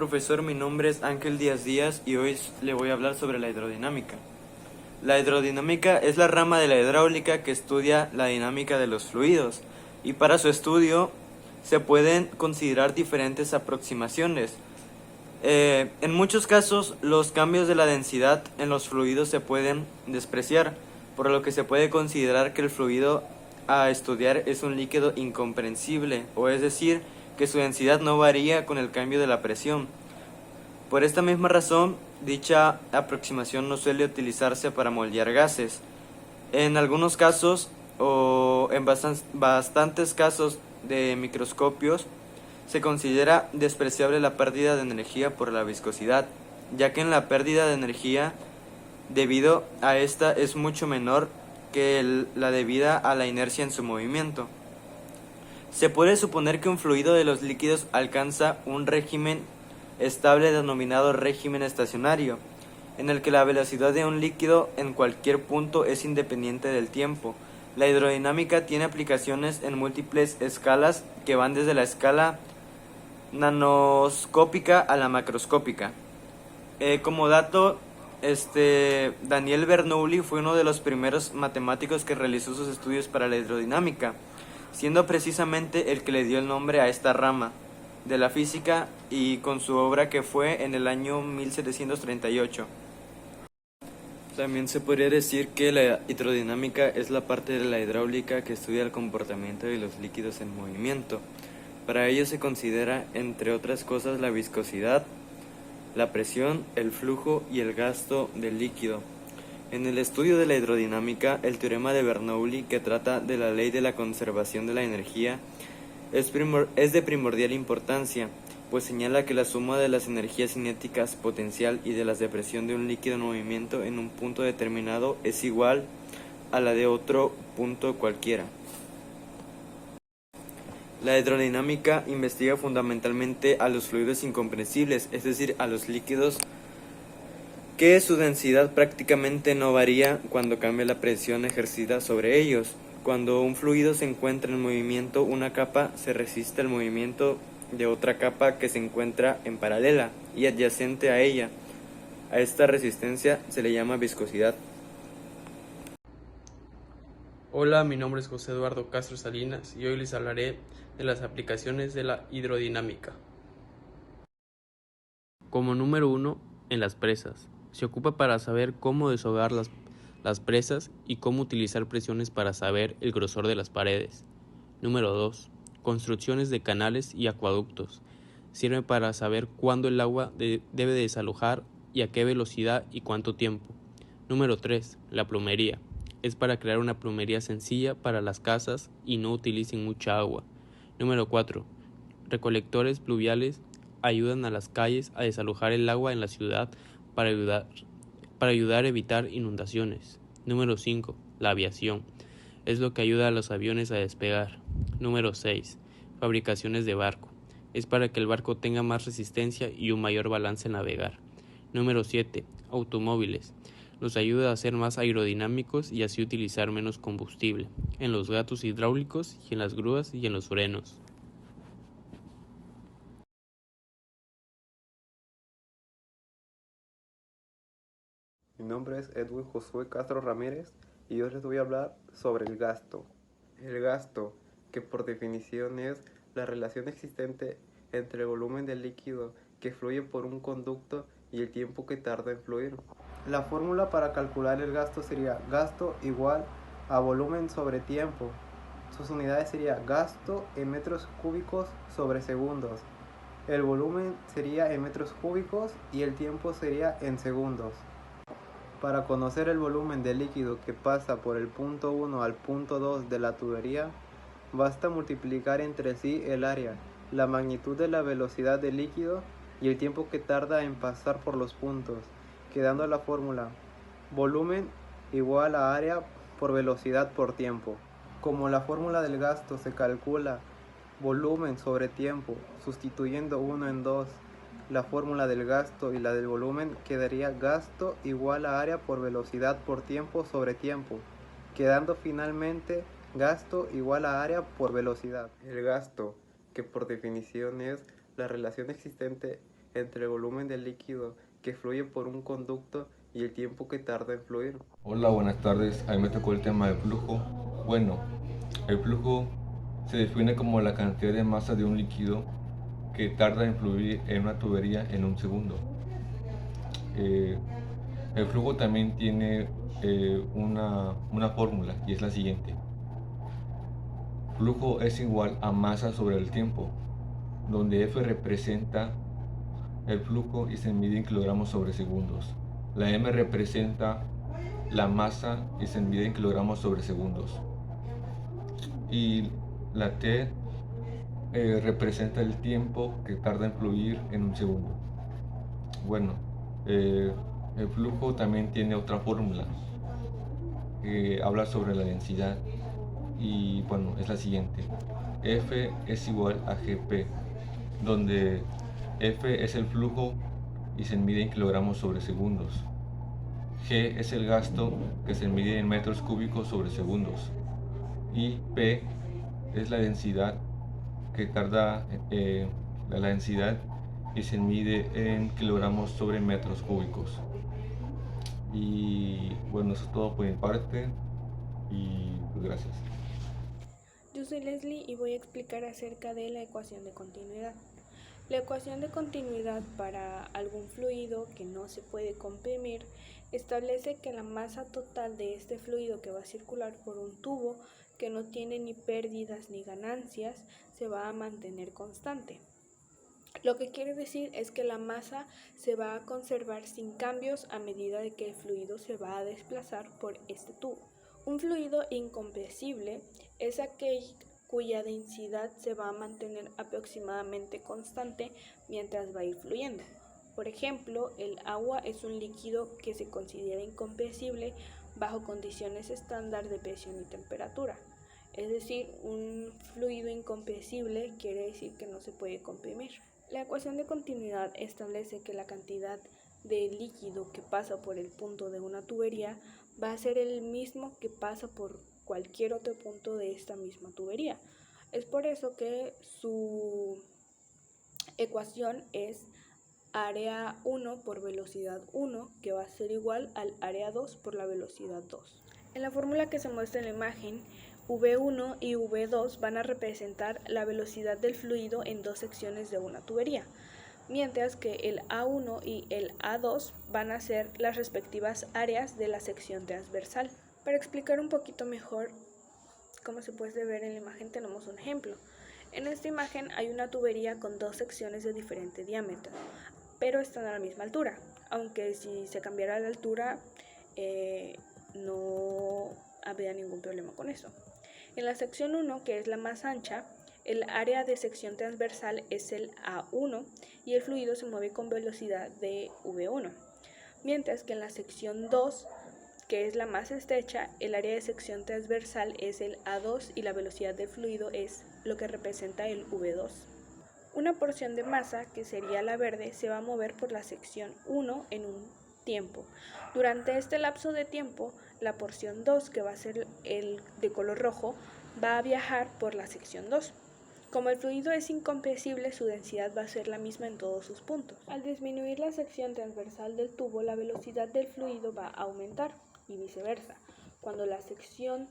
profesor, mi nombre es Ángel Díaz Díaz y hoy le voy a hablar sobre la hidrodinámica. La hidrodinámica es la rama de la hidráulica que estudia la dinámica de los fluidos y para su estudio se pueden considerar diferentes aproximaciones. En muchos casos los cambios de la densidad en los fluidos se pueden despreciar, por lo que se puede considerar que el fluido a estudiar es un líquido incomprensible, o es decir, que su densidad no varía con el cambio de la presión. Por esta misma razón, dicha aproximación no suele utilizarse para moldear gases. En algunos casos, o en bastantes casos de microscopios, se considera despreciable la pérdida de energía por la viscosidad, ya que en la pérdida de energía debido a esta es mucho menor que la debida a la inercia en su movimiento. Se puede suponer que un fluido de los líquidos alcanza un régimen estable denominado régimen estacionario, en el que la velocidad de un líquido en cualquier punto es independiente del tiempo. La hidrodinámica tiene aplicaciones en múltiples escalas que van desde la escala nanoscópica a la macroscópica. Como dato, Daniel Bernoulli fue uno de los primeros matemáticos que realizó sus estudios para la hidrodinámica, siendo precisamente el que le dio el nombre a esta rama de la física, y con su obra que fue en el año 1738. También se podría decir que la hidrodinámica es la parte de la hidráulica que estudia el comportamiento de los líquidos en movimiento. Para ello se considera, entre otras cosas, la viscosidad, la presión, el flujo y el gasto del líquido. En el estudio de la hidrodinámica, el teorema de Bernoulli, que trata de la ley de la conservación de la energía, es de primordial importancia, pues señala que la suma de las energías cinéticas potencial y de la depresión de un líquido en movimiento en un punto determinado es igual a la de otro punto cualquiera. La hidrodinámica investiga fundamentalmente a los fluidos incompresibles, es decir, a los líquidos que su densidad prácticamente no varía cuando cambia la presión ejercida sobre ellos. Cuando un fluido se encuentra en movimiento, una capa se resiste al movimiento de otra capa que se encuentra en paralela y adyacente a ella. A esta resistencia se le llama viscosidad. Hola, mi nombre es José Eduardo Castro Salinas y hoy les hablaré de las aplicaciones de la hidrodinámica. Como número 1, en las presas. Se ocupa para saber cómo deshogar las presas y cómo utilizar presiones para saber el grosor de las paredes. Número 2. Construcciones de canales y acueductos. Sirve para saber cuándo el agua debe desalojar y a qué velocidad y cuánto tiempo. Número 3. La plomería. Es para crear una plomería sencilla para las casas y no utilicen mucha agua. Número 4. Recolectores pluviales ayudan a las calles a desalojar el agua en la ciudad para ayudar a evitar inundaciones. Número 5. La aviación. Es lo que ayuda a los aviones a despegar. Número 6. Fabricaciones de barco. Es para que el barco tenga más resistencia y un mayor balance al navegar. Número 7. Automóviles. Los ayuda a ser más aerodinámicos y así utilizar menos combustible en los gatos hidráulicos y en las grúas y en los frenos. Mi nombre es Edwin Josué Castro Ramírez y hoy les voy a hablar sobre el gasto. El gasto, que por definición es la relación existente entre el volumen del líquido que fluye por un conducto y el tiempo que tarda en fluir. La fórmula para calcular el gasto sería gasto igual a volumen sobre tiempo. Sus unidades sería gasto en metros cúbicos sobre segundos. El volumen sería en metros cúbicos y el tiempo sería en segundos. Para conocer el volumen del líquido que pasa por el punto 1 al punto 2 de la tubería, basta multiplicar entre sí el área, la magnitud de la velocidad del líquido y el tiempo que tarda en pasar por los puntos, quedando la fórmula volumen igual a área por velocidad por tiempo. Como la fórmula del gasto se calcula volumen sobre tiempo, sustituyendo 1 en 2, la fórmula del gasto y la del volumen quedaría gasto igual a área por velocidad por tiempo sobre tiempo, quedando finalmente gasto igual a área por velocidad. El gasto, que por definición es la relación existente entre el volumen del líquido que fluye por un conducto y el tiempo que tarda en fluir. Hola, buenas tardes. A mí me tocó el tema del flujo. Bueno, el flujo se define como la cantidad de masa de un líquido que tarda en fluir en una tubería en un segundo. El flujo también tiene una fórmula y es la siguiente. Flujo es igual a masa sobre el tiempo, donde F representa el flujo y se mide en kilogramos sobre segundos. La M representa la masa y se mide en kilogramos sobre segundos. Y la T representa el tiempo que tarda en fluir en un segundo. Bueno, el flujo también tiene otra fórmula que habla sobre la densidad y bueno, es la siguiente. F es igual a GP, donde F es el flujo y se mide en kilogramos sobre segundos. G es el gasto que se mide en metros cúbicos sobre segundos. Y P es la densidad que tarda la densidad y se mide en kilogramos sobre metros cúbicos. Y bueno, eso es todo por mi parte y pues gracias. Yo soy Leslie y voy a explicar acerca de la ecuación de continuidad. La ecuación de continuidad para algún fluido que no se puede comprimir establece que la masa total de este fluido que va a circular por un tubo que no tiene ni pérdidas ni ganancias se va a mantener constante. Lo que quiere decir es que la masa se va a conservar sin cambios a medida de que el fluido se va a desplazar por este tubo. Un fluido incompresible es aquel cuya densidad se va a mantener aproximadamente constante mientras va a ir fluyendo. Por ejemplo, el agua es un líquido que se considera incompresible bajo condiciones estándar de presión y temperatura. Es decir, un fluido incompresible quiere decir que no se puede comprimir. La ecuación de continuidad establece que la cantidad de líquido que pasa por el punto de una tubería va a ser el mismo que pasa por cualquier otro punto de esta misma tubería. Es por eso que su ecuación es área 1 por velocidad 1, que va a ser igual al área 2 por la velocidad 2. En la fórmula que se muestra en la imagen, V1 y V2 van a representar la velocidad del fluido en dos secciones de una tubería, mientras que el A1 y el A2 van a ser las respectivas áreas de la sección transversal. Para explicar un poquito mejor cómo se puede ver en la imagen, tenemos un ejemplo. En esta imagen hay una tubería con dos secciones de diferente diámetro, pero están a la misma altura, aunque si se cambiara la altura no habría ningún problema con eso. En la sección 1, que es la más ancha, el área de sección transversal es el A1 y el fluido se mueve con velocidad de V1, mientras que en la sección 2, que es la más estrecha, el área de sección transversal es el A2 y la velocidad del fluido es lo que representa el V2. Una porción de masa, que sería la verde, se va a mover por la sección 1 en un tiempo. Durante este lapso de tiempo, la porción 2, que va a ser el de color rojo, va a viajar por la sección 2. Como el fluido es incompresible, su densidad va a ser la misma en todos sus puntos. Al disminuir la sección transversal del tubo, la velocidad del fluido va a aumentar y viceversa. Cuando la sección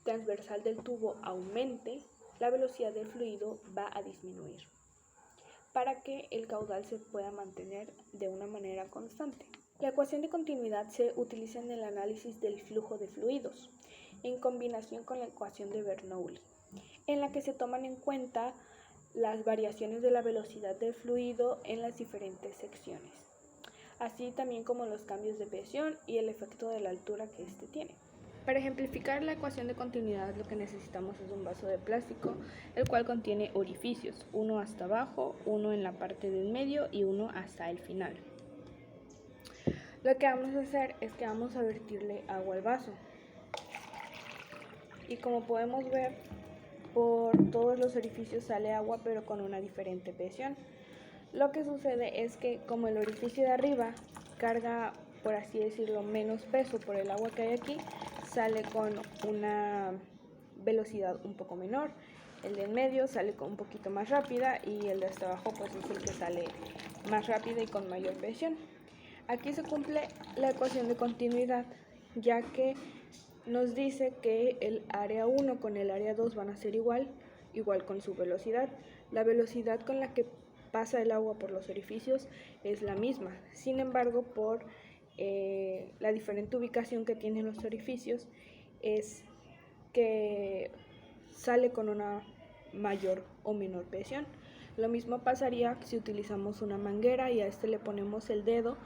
transversal del tubo aumente, la velocidad del fluido va a disminuir, para que el caudal se pueda mantener de una manera constante. La ecuación de continuidad se utiliza en el análisis del flujo de fluidos, en combinación con la ecuación de Bernoulli, en la que se toman en cuenta las variaciones de la velocidad del fluido en las diferentes secciones, así también como los cambios de presión y el efecto de la altura que éste tiene. Para ejemplificar la ecuación de continuidad, lo que necesitamos es un vaso de plástico, el cual contiene orificios, uno hasta abajo, uno en la parte del medio y uno hasta el final. Lo que vamos a hacer es que vamos a vertirle agua al vaso. Y como podemos ver, por todos los orificios sale agua, pero con una diferente presión. Lo que sucede es que como el orificio de arriba carga, por así decirlo, menos peso por el agua que hay aquí, sale con una velocidad un poco menor, el de en medio sale con un poquito más rápida y el de hasta abajo pues es el que sale más rápida y con mayor presión. Aquí se cumple la ecuación de continuidad, ya que nos dice que el área 1 con el área 2 van a ser igual con su velocidad. La velocidad con la que pasa el agua por los orificios es la misma. Sin embargo, por la diferente ubicación que tienen los orificios, es que sale con una mayor o menor presión. Lo mismo pasaría si utilizamos una manguera y a este le ponemos el dedo.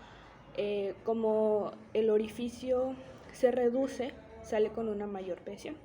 Como el orificio se reduce, sale con una mayor presión.